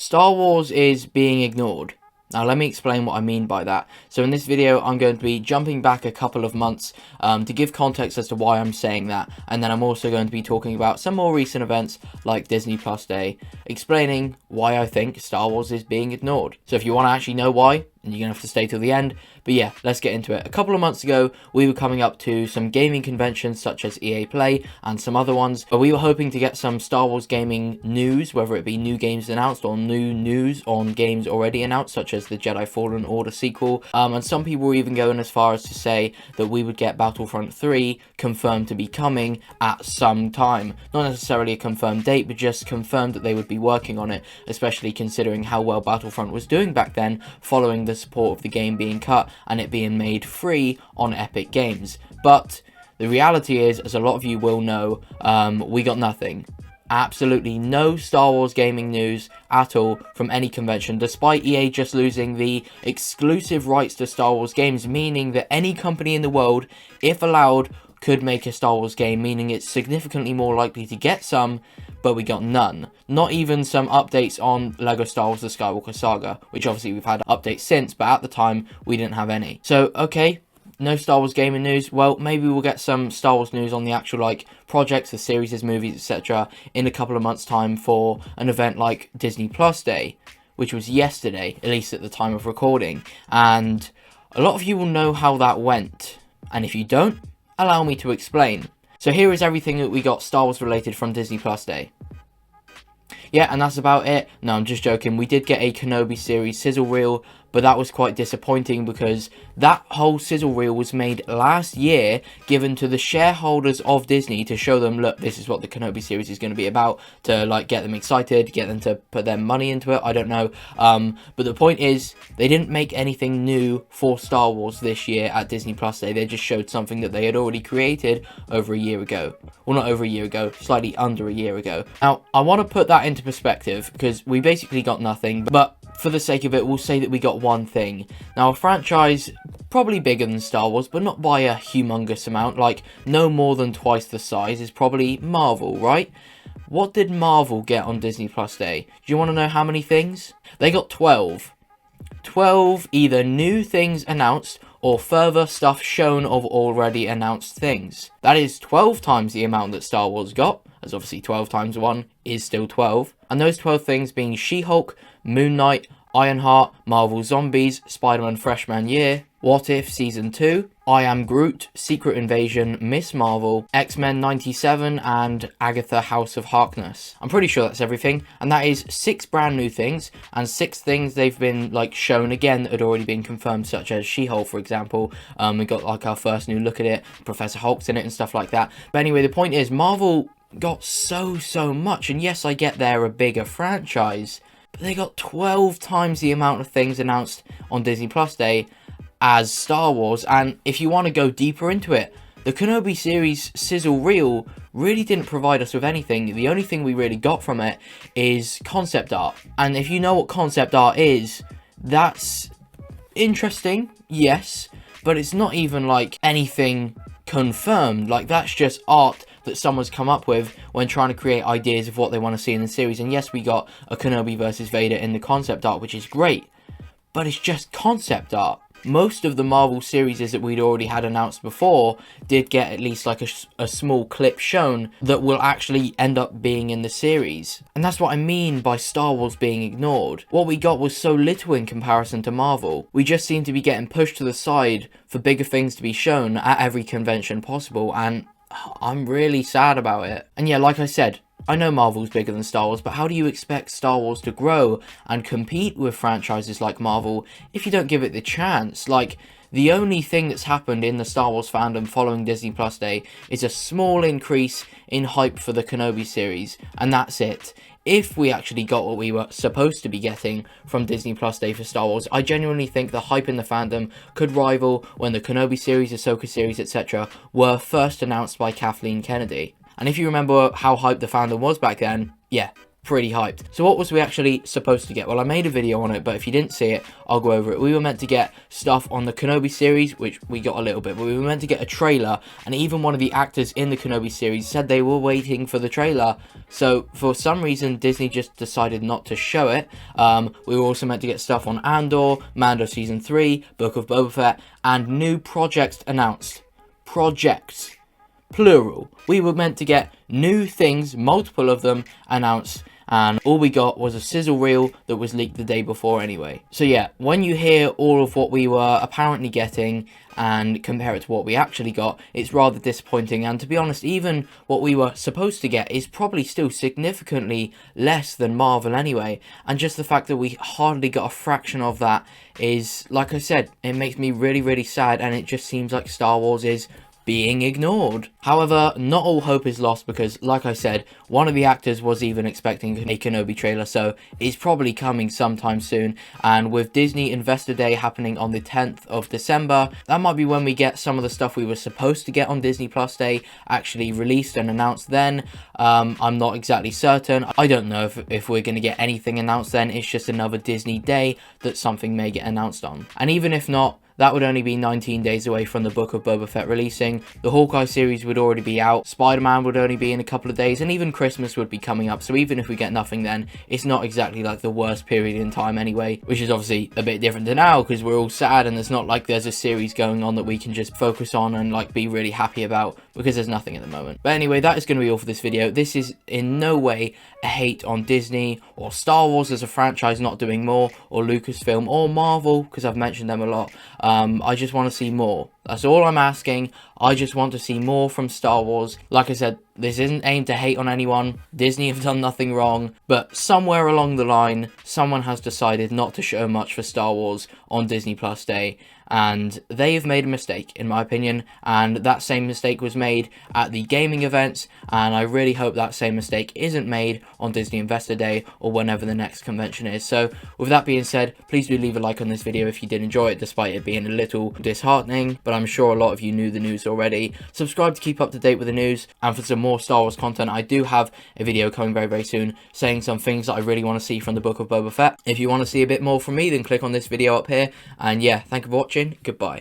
Star Wars is being ignored. Now let me explain what I mean by that. So in this video I'm going to be jumping back a couple of months to give context as to why I'm saying that, and then I'm also going to be talking about some more recent events like Disney Plus Day, explaining why I think Star Wars is being ignored. So if you want to actually know why, and you're going to have to stay till the end. But yeah, let's get into it. A couple of months ago, we were coming up to some gaming conventions such as EA Play and some other ones, but we were hoping to get some Star Wars gaming news, whether it be new games announced or new news on games already announced, such as the Jedi Fallen Order sequel. And some people were even going as far as to say that we would get Battlefront 3 confirmed to be coming at some time. Not necessarily a confirmed date, but just confirmed that they would be working on it, especially considering how well Battlefront was doing back then, following the support of the game being cut and it being made free on Epic Games. But the reality is, as a lot of you will know, we got nothing. Absolutely no Star Wars gaming news at all from any convention, despite EA just losing the exclusive rights to Star Wars games, meaning that any company in the world, if allowed, could make a Star Wars game, meaning it's significantly more likely to get some, but we got none. Not even some updates on LEGO Star Wars The Skywalker Saga, which obviously we've had updates since, but at the time, we didn't have any. So, okay, no Star Wars gaming news. Well, maybe we'll get some Star Wars news on the actual, like, projects, the series, movies, etc. in a couple of months' time for an event like Disney Plus Day, which was yesterday, at least at the time of recording. And a lot of you will know how that went. And if you don't, allow me to explain. So here is everything that we got Star Wars related from Disney Plus Day. Yeah, and that's about it. No, I'm just joking. We did get a Kenobi series sizzle reel, but that was quite disappointing because that whole sizzle reel was made last year, given to the shareholders of Disney to show them, look, this is what the Kenobi series is going to be about, to like get them excited, get them to put their money into it, I don't know. But the point is, they didn't make anything new for Star Wars this year at Disney Plus Day. They just showed something that they had already created over a year ago. Well, not over a year ago, slightly under a year ago. Now, I want to put that into perspective because we basically got nothing, but for the sake of it, we'll say that we got one thing. Now, a franchise probably bigger than Star Wars, but not by a humongous amount, like no more than twice the size, is probably Marvel, right? What did Marvel get on Disney Plus Day? Do you want to know how many things? They got 12. 12 either new things announced or further stuff shown of already announced things. That is 12 times the amount that Star Wars got, as obviously 12 times 1 is still 12. And those 12 things being She-Hulk, Moon Knight, Ironheart, Marvel Zombies, Spider-Man Freshman Year, What If Season 2, I Am Groot, Secret Invasion, Miss Marvel, X-Men 97, and Agatha House of Harkness. I'm pretty sure that's everything, and that is 6 brand new things, and 6 things they've been like shown again that had already been confirmed, such as She-Hulk, for example. We got like our first new look at it, Professor Hulk's in it and stuff like that. But anyway, the point is, Marvel got so much, and yes, I get they're a bigger franchise, but they got 12 times the amount of things announced on Disney Plus Day as Star Wars. And if you want to go deeper into it, the Kenobi series sizzle reel really didn't provide us with anything. The only thing we really got from it is concept art. And if you know what concept art is, that's interesting, yes, but it's not even like anything confirmed. Like, that's just art that someone's come up with when trying to create ideas of what they want to see in the series. And yes, we got a Kenobi versus Vader in the concept art, which is great, but it's just concept art. Most of the Marvel series that we'd already had announced before did get at least like a small clip shown that will actually end up being in the series. And that's what I mean by Star Wars being ignored. What we got was so little in comparison to Marvel. We just seem to be getting pushed to the side for bigger things to be shown at every convention possible, and I'm really sad about it. And yeah, like I said, I know Marvel's bigger than Star Wars, but how do you expect Star Wars to grow and compete with franchises like Marvel if you don't give it the chance? Like, the only thing that's happened in the Star Wars fandom following Disney Plus Day is a small increase in hype for the Kenobi series, and that's it. If we actually got what we were supposed to be getting from Disney Plus Day for Star Wars, I genuinely think the hype in the fandom could rival when the Kenobi series, Ahsoka series, etc. were first announced by Kathleen Kennedy. And if you remember how hyped the fandom was back then, yeah, pretty hyped. So what was we actually supposed to get? Well, I made a video on it, but if you didn't see it, I'll go over it. We were meant to get stuff on the Kenobi series, which we got a little bit, but we were meant to get a trailer, and even one of the actors in the Kenobi series said they were waiting for the trailer. So for some reason, Disney just decided not to show it. We were also meant to get stuff on Andor, Mando Season 3, Book of Boba Fett, and new projects announced. Projects. Plural. We were meant to get new things, multiple of them, announced, and all we got was a sizzle reel that was leaked the day before anyway. So yeah, when you hear all of what we were apparently getting and compare it to what we actually got, it's rather disappointing. And to be honest, even what we were supposed to get is probably still significantly less than Marvel anyway. And just the fact that we hardly got a fraction of that is, like I said, it makes me really, really sad, and it just seems like Star Wars is being ignored. However, not all hope is lost, because like I said, one of the actors was even expecting a Kenobi trailer, so it's probably coming sometime soon. And with Disney Investor Day happening on the 10th of December, that might be when we get some of the stuff we were supposed to get on Disney Plus Day actually released and announced then. I'm not exactly certain. I don't know if we're going to get anything announced then. It's just another Disney day that something may get announced on. And even if not, that would only be 19 days away from the Book of Boba Fett releasing. The Hawkeye series would already be out. Spider-Man would only be in a couple of days, and even Christmas would be coming up. So even if we get nothing then, it's not exactly like the worst period in time anyway, which is obviously a bit different to now because we're all sad, and it's not like there's a series going on that we can just focus on and like be really happy about, because there's nothing at the moment. But anyway, that is going to be all for this video. This is in no way a hate on Disney or Star Wars as a franchise not doing more, or Lucasfilm or Marvel, because I've mentioned them a lot. I just want to see more. That's all I'm asking. I just want to see more from Star Wars. Like I said, this isn't aimed to hate on anyone. Disney have done nothing wrong, but somewhere along the line, someone has decided not to show much for Star Wars on Disney Plus Day, and they have made a mistake, in my opinion, and that same mistake was made at the gaming events, and I really hope that same mistake isn't made on Disney Investor Day or whenever the next convention is. So with that being said, please do leave a like on this video if you did enjoy it, despite it being a little disheartening, but I'm sure a lot of you knew the news already. Subscribe to keep up to date with the news, and for some more Star Wars content, I do have a video coming very, very soon saying some things that I really want to see from the Book of Boba Fett. If you want to see a bit more from me, then click on this video up here, and yeah, thank you for watching. Goodbye.